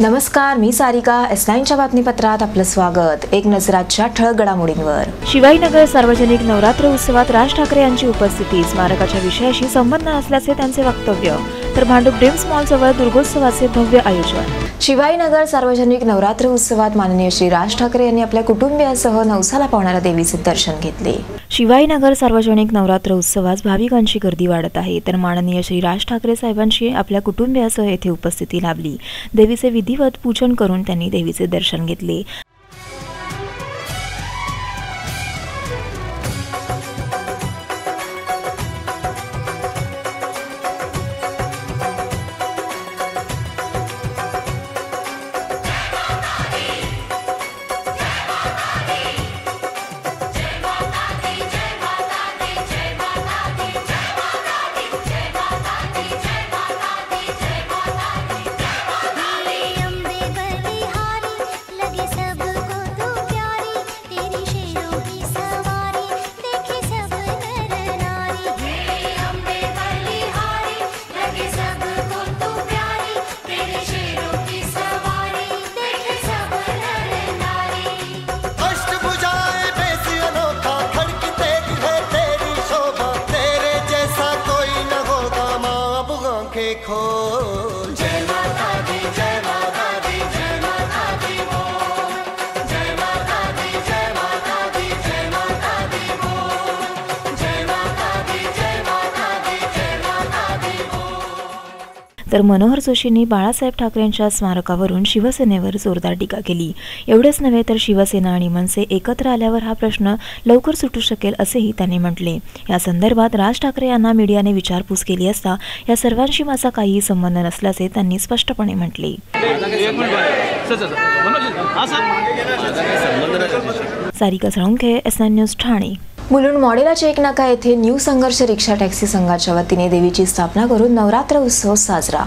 नमस्कार, मी सारिका. S9च्या बातमीपत्रात आपलं स्वागत. एक नजराच्या ठळक घडामोडींवर. शिवाजीनगर सार्वजनिक नवरात्र उत्सवात राज ठाकरे यांची उपस्थिती, स्मारकाच्या विषयाशी संबंध नसल्याचे त्यांचे वक्तव्य. तर भांडूप ड्रीम मॉल जवळ दुर्गोत्सवाचे भव्य आयोजन. शिवाजीनगर सार्वजनिक नवरात्र उत्सवात माननीय श्री राज ठाकरे यांनी आपल्या कुटुंबियांसह नवसाला पावणाऱ्या देवीचे दर्शन घेतले. शिवाजीनगर सार्वजनिक नवरात्र उत्सवात भाविकांची गर्दी वाढत आहे. तर माननीय श्री राज ठाकरे साहेबांशी आपल्या कुटुंबियांसह येथे उपस्थिती लाभली. देवीचे विधिवत पूजन करून त्यांनी देवीचे दर्शन घेतले. तर मनोहर जोशींनी बाळासाहेब ठाकरेंच्या स्मारकावरून शिवसेनेवर जोरदार टीका केली. एवढेच नव्हे तर शिवसेना आणि मनसे एकत्र आल्यावर हा प्रश्न लवकर सुटू शकेल असेही त्यांनी म्हटले. या संदर्भात राज ठाकरे यांना मीडियाने विचारपूस केली असता या सर्वांशी माझा काहीही संबंध नसल्याचे त्यांनी स्पष्टपणे म्हटले. Sarika Salunkhe, S9 news, Thane. मुलुंड मॉडेला चेकनाका येथे न्यू संघर्ष रिक्षा टॅक्सी संघाच्या वतीने देवीची स्थापना करून नवरात्र उत्सव साजरा.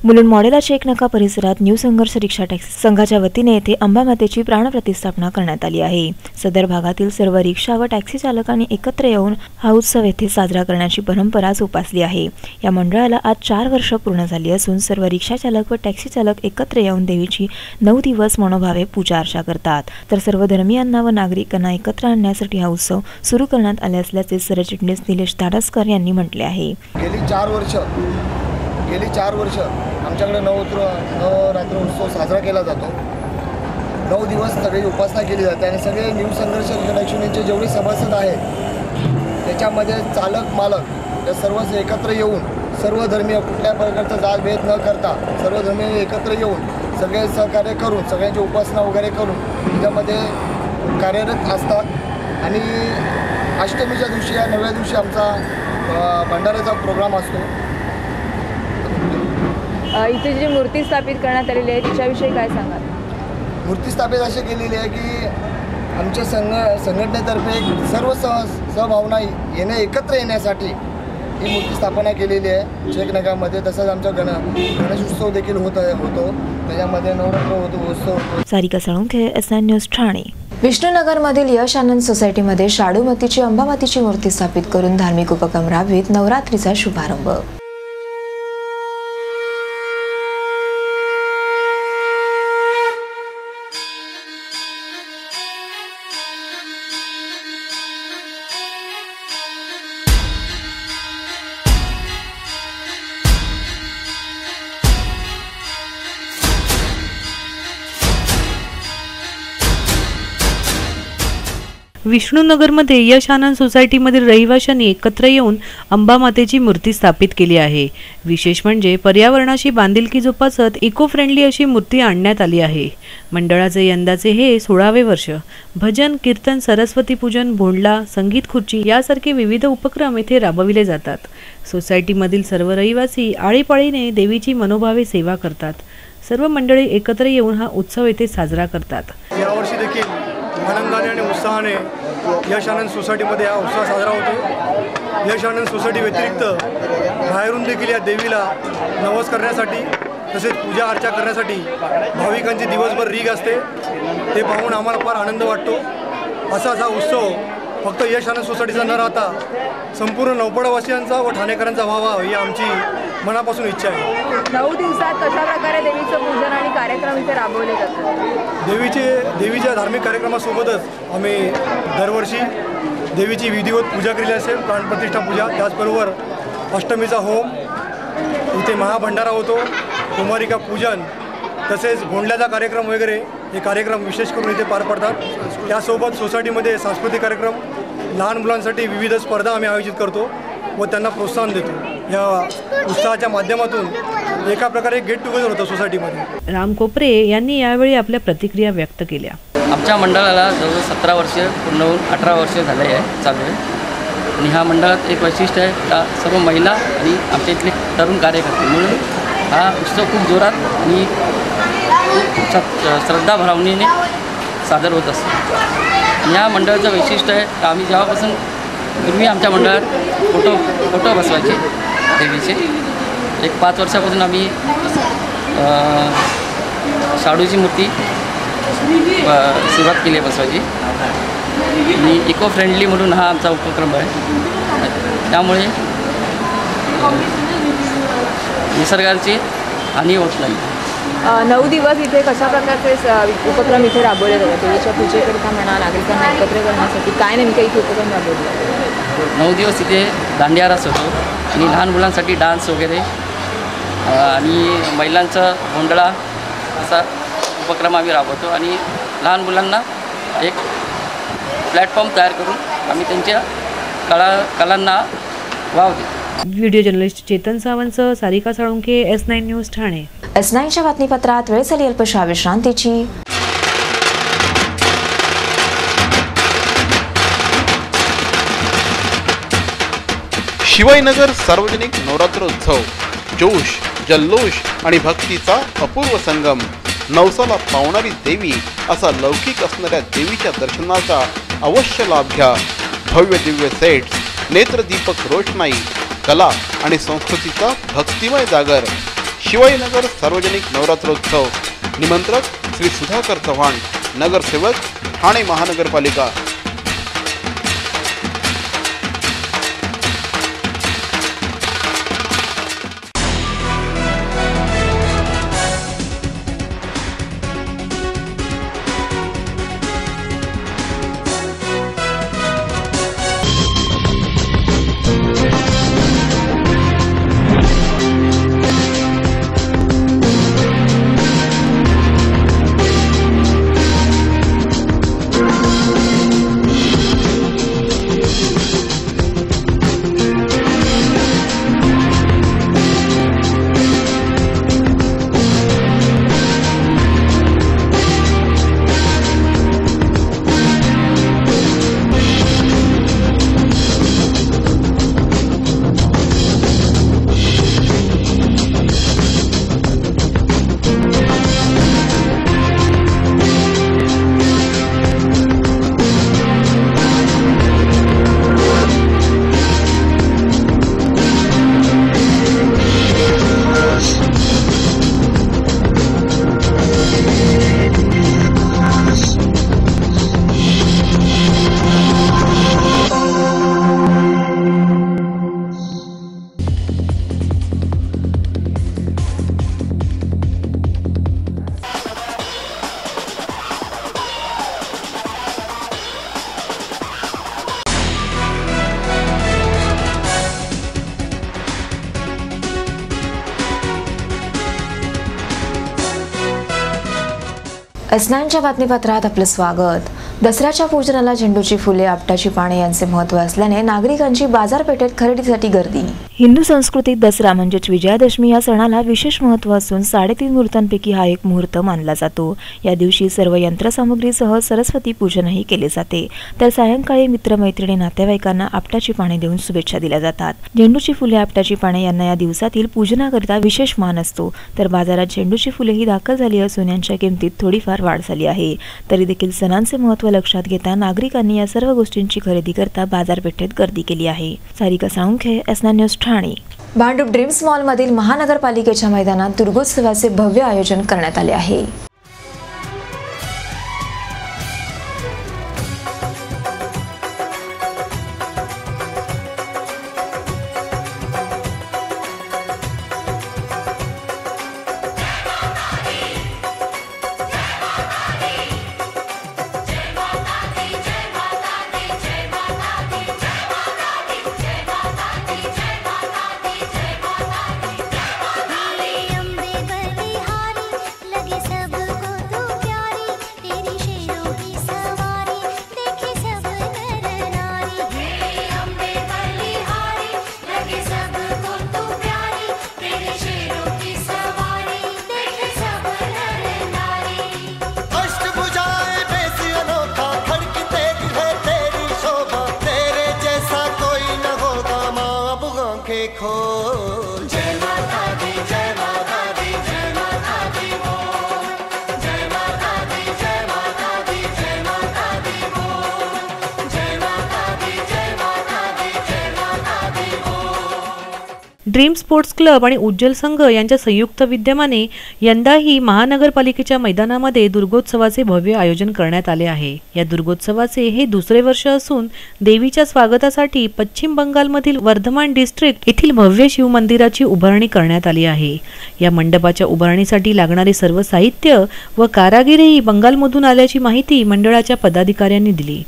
मुलुंड मॉडेला चेकनाका परिसरात न्यू संघर्ष रिक्षा टॅक्सी संघाच्या वतीने येथे अंबामातेची प्राणप्रतिष्ठापना करण्यात आली आहे. सदर भागातील सर्व रिक्षा व टॅक्सी चालकांनी एकत्र येऊन हा उत्सव येथे साजरा करण्याची परंपरा जोपासली आहे. या मंडळाला आज 4 वर्ष पूर्ण झाली असून सर्व रिक्षा चालक व टॅक्सी चालक एकत्र येऊन देवीची 9 दिवस मनोभावे पूजा अर्चा करतात. तर सर्व धर्मियांना व नागरिकांना एकत्र आणण्यासाठी हा उत्सव सुरू करण्यात आले असल्याचे सरचिटणीस निलेश दाडसकर यांनी म्हटले आहे. गेली 4 वर्ष आमच्याकडे नवरात्र उत्सव साजरा केला जातो. 9 दिवस सगळी उपासना केली जाते आणि सगळे न्यू संघर्ष टॅक्सीचे जेवढे सभासद आहेत त्याच्यामध्ये चालक मालक या सर्व एकत्र येऊन सर्व धर्मीय कुठल्या प्रकारचा जातभेद न करता सर्व धर्मीय एकत्र येऊन सगळे सहकार्य करून सगळ्यांची उपासना वगैरे करून त्याच्यामध्ये कार्यरत असतात. आणि अष्टमीच्या दिवशी या 9व्या दिवशी आमचा भंडाऱ्याचा प्रोग्राम असतो. इथे जी मूर्ती स्थापित करण्यात आलेली आहे तिच्याविषयी काय सांगाल? मूर्ती स्थापित अशी केलेली आहे की आमच्या संघटनेतर्फे सर्व सहभावना एकत्र येण्यासाठी ही मूर्ती स्थापना केलेली आहे चेकनाकामध्ये. तसंच आमचा गणेश उत्सव देखील होतो त्याच्यामध्ये नवरात्र उत्सव. Sarika Salunkhe, S9 news, Thane. विष्णुनगरमधील यश आनंद सोसायटीमध्ये शाडूमातीची अंबामातीची मूर्ती स्थापित करून धार्मिक उपक्रम राबवित नवरात्रीचा शुभारंभ. विष्णुनगरमध्ये यश आनंद सोसायटीमधील रहिवाशांनी एकत्र येऊन अंबामातेची मूर्ती स्थापित केली आहे। विशेष म्हणजे पर्यावरणाशी बांधिलकी जोपासत इको फ्रेंडली अशी मूर्ती आणण्यात आली आहे। मंडळाचे यंदाचे हे 16वे वर्ष। भजन, कीर्तन, सरस्वती पूजन, भोंडला, संगीत खुर्ची यासारखे विविध उपक्रम येथे राबविले जातात। सोसायटीमधील सर्व रहिवासी आळीपाळीने देवीची मनोभावे सेवा करतात। सर्व मंडळी एकत्र येऊन हा उत्सव येथे साजरा करतात। यावर्षी देखील आनंदाने आणि उत्साहाने यश आनंद सोसायटीमध्ये हा उत्सव साजरा होतो। यश आनंद सोसायटी व्यतिरिक्त बाहेरून देखील या देवीला नवस करण्यासाठी तसेच पूजा अर्चा करण्यासाठी भाविकांची दिवसभर रीग असते। ते पाहून आम्हाला फार आनंद वाटतो। असाच हा उत्सव फक्त यश आनंद सोसायटीचा न राहता संपूर्ण नौपाडावासियांचा व ठाणेकरांचा व्हावा ही आमची मनापासून इच्छा आहे। 9 दिवसात कशा प्रकारे देवीचं पूजन आणि कार्यक्रम इथे राबवले जातात? देवीच्या धार्मिक कार्यक्रमासोबतच आम्ही दरवर्षी देवीची विधिवत पूजा केलेली असेल, प्राणप्रतिष्ठा पूजा, त्याचबरोबर अष्टमीचा होम, इथे महाभंडारा होतो, कुमारिका पूजन, तसेच भोंडल्याचा कार्यक्रम वगैरे हे कार्यक्रम विशेष करून इथे पार पडतात। त्यासोबत सोसायटीमध्ये सांस्कृतिक कार्यक्रम, लहान मुलांसाठी विविध स्पर्धा आम्ही आयोजित करतो व त्यांना प्रोत्साहन देतो। या उत्साहाच्या माध्यमातून एका प्रकारे गेट टुगेदर होतं सोसायटीमध्ये। राम कोपरे यांनी यावेळी आपल्या प्रतिक्रिया व्यक्त केल्या। आमच्या मंडळाला जवळ 17 वर्ष पूर्ण होऊन 18 वर्ष झाले आहे चालू आहे आणि ह्या मंडळात एक वैशिष्ट्य आहे का सर्व महिला आणि आमच्या इथले तरुण कार्यकर्ते म्हणून हा उत्सव खूप जोरात आणि श्रद्धा भावनेने सादर होत असतो। या मंडळाचं वैशिष्ट्य आहे का आम्ही जेव्हापासून पूर्वी आमच्या मंडळात फोटो बसवायचे देवीचे, एक 5 वर्षापासून आम्ही शाडूची मूर्ती सुरुवात केली आहे बसवायची आणि इको फ्रेंडली म्हणून हा आमचा उपक्रम आहे। त्यामुळे निसर्गाची हानी होत नाही। 9 दिवस इथे कशा प्रकारचे उपक्रम इथे राबवले जातात? देवीच्या पूजेकरिता म्हणा, नागरिकांना एकत्र करण्यासाठी काय नेमके इथे उपक्रम राबवले जातात? 9 दिवस इथे दांडिया रास होतो आणि लहान मुलांसाठी डान्स वगैरे आणि महिलांचा भोंडला असा उपक्रम आम्ही राबवतो आणि लहान मुलांना एक प्लॅटफॉर्म तयार करून आम्ही त्यांच्या कलांना वाव देतो। व्हिडिओ जर्नलिस्ट चेतन सावंतसह सारिका साळुंखे, S9 न्यूज ठाणे। S9च्या बातमीपत्रात वेळ झाली अल्पशा विश्रांतीची। शिवाईनगर सार्वजनिक नवरात्रोत्सव, जोश, जल्लोष आणि भक्तीचा अपूर्व संगम। नवसाला पावणारी देवी असा लौकिक असणाऱ्या देवीच्या दर्शनाचा अवश्य लाभ घ्या। भव्य दिव्य सेट्स, नेत्रदीपक रोषणाई, कला आणि संस्कृतीचा भक्तिमय जागर। शिवाईनगर सार्वजनिक नवरात्रोत्सव। निमंत्रक श्री सुधाकर चव्हाण, नगरसेवक, ठाणे महानगरपालिका। S9च्या बातमीपत्रात आपलं स्वागत। दसऱ्याच्या पूजनाला झेंडूची फुले, आपटाची पाने यांचे महत्त्व असल्याने नागरिकांची बाजारपेठेत खरेदीसाठी गर्दी. हिंदू संस्कृतीत दसरा म्हणजेच विजयादशमी या सणाला विशेष महत्त्व असून 3.5 मुहूर्तांपैकी हा एक मुहूर्त मानला जातो. या दिवशी सर्व यंत्रसामुग्रीसह सरस्वती पूजनही केले जाते. तर सायंकाळी मित्रमैत्रिणी नातेवाईकांना आपटाची पाने देऊन शुभेच्छा दिल्या जातात. झेंडूची फुले, आपटाची पाने यांना या दिवसातील पूजनाकरिता विशेष मान असतो. तर बाजारात झेंडूची फुलेही दाखल झाली असून यांच्या किमतीत थोडीफार वाढ झाली आहे. तरी देखील सणांचे महत्त्व लक्षात घेता नागरिकांनी या सर्व गोष्टींची खरेदी करता बाजारपेठेत गर्दी केली आहे. सारिका साळुंखे, एस9 न्यूज ठाणे. भांडूप ड्रीम्स मॉलमधील महानगरपालिकेच्या मैदानात दुर्गोत्सवाचे भव्य आयोजन करण्यात आले आहे. ड्रीम स्पोर्ट्स क्लब आणि उज्ज्वल संघ यांच्या संयुक्त विद्यमाने यंदाही महानगरपालिकेच्या मैदानामध्ये दुर्गोत्सवाचे भव्य आयोजन करण्यात आले आहे. या दुर्गोत्सवाचे हे दुसरे वर्ष असून देवीच्या स्वागतासाठी पश्चिम बंगालमधील वर्धमान डिस्ट्रिक्ट येथील भव्य शिवमंदिराची उभारणी करण्यात आली आहे. या मंडपाच्या उभारणीसाठी लागणारे सर्व साहित्य व कारागिरही बंगालमधून आल्याची माहिती मंडळाच्या पदाधिकाऱ्यांनी दिली.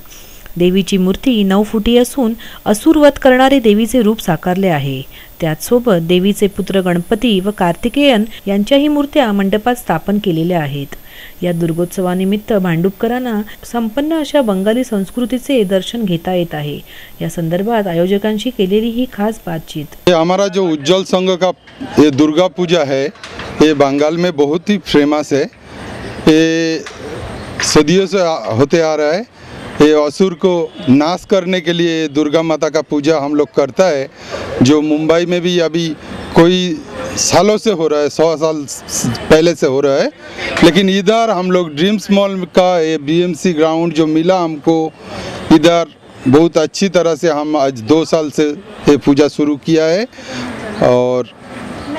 देवीची मूर्ती 9 फुटी असून असुरवध करणारे देवीचे रूप साकारले आहे. त्याचसोबत देवीचे पुत्र गणपती व कार्तिकेयन यांच्याही मूर्त्या मंडपात स्थापन केलेल्या आहेत. या दुर्गोत्सवानिमित्त भांडुपकरांना संपन्न अशा बंगाली संस्कृतीचे दर्शन घेता येत आहे. या संदर्भात आयोजकांशी केलेली ही खास बातचीत. हमारा जो उज्ज्वल संघ का ये दुर्गा पूजा है, ये बंगाल में बहुत ही फेमस है. ये सदियों से होते आ रहा है. ये असुर को नाश करने के लिए दुर्गा माता का पूजा हम लोग करता है, जो मुंबई में भी अभी कोई सालों से हो रहा है, 100 साल पहले से हो रहा है. लेकिन इधर हम लोग ड्रीम्स मॉल का ये BMC ग्राउंड जो मिला हमको, इधर बहुत अच्छी तरह से हम आज 2 साल से ये पूजा शुरू किया है. और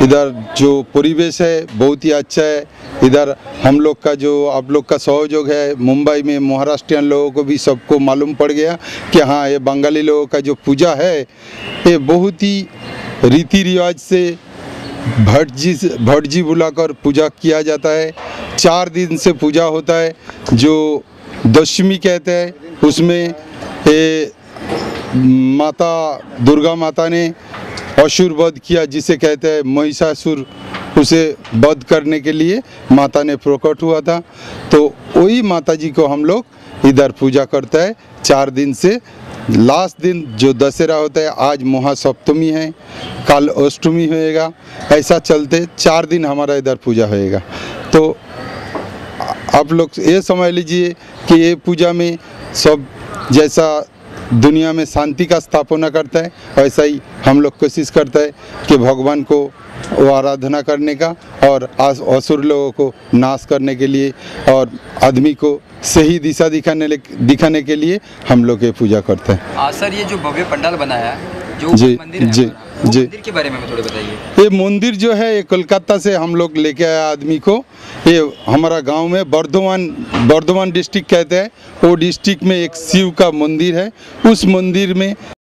इधर जो परिवेश है बहुत ही अच्छा है. इधर हम लोग का जो आप लोग का सहयोग है, मुंबई में महाराष्ट्रियन लोगों को भी सबको मालूम पड़ गया कि हाँ, ये बंगाली लोगों का जो पूजा है ये बहुत ही रीति रिवाज से भटजी बुलाकर पूजा किया जाता है. 4 दिन से पूजा होता है, जो दशमी कहते हैं. उसमें ये माता दुर्गा माता ने असुर वध किया, जिसे कहते हैं महिषासुर, उसे वध करने के लिए माता ने प्रकट हुआ था. तो वही माता जी को हम लोग इधर पूजा करता है 4 दिन से. लास्ट दिन जो दशहरा होता है, आज महासप्तमी है, कल अष्टमी होएगा. ऐसा चलते 4 दिन हमारा इधर पूजा होएगा. तो आप लोग ये समझ लीजिए कि ये पूजा में सब जैसा दुनिया में शांति का स्थापना करता है, वैसा ही हम लोग कोशिश करता है कि भगवान को वो आराधना करने का और असुर लोगों को नाश करने के लिए और आदमी को सही दिशा दिखाने के लिए हम लोग ये पूजा करते हैं. सर, ये जो भव्य पंडाल बनाया है, जो मंदिर है, जी मंदिर के बारे में थोड़े बताइए. ये मंदिर जो है, ये कोलकाता से हम लोग लेके आया आदमी को. ये हमारा गांव में बर्धमान डिस्ट्रिक्ट कहते हैं, वो डिस्ट्रिक्ट में एक शिव का मंदिर है. उस मंदिर में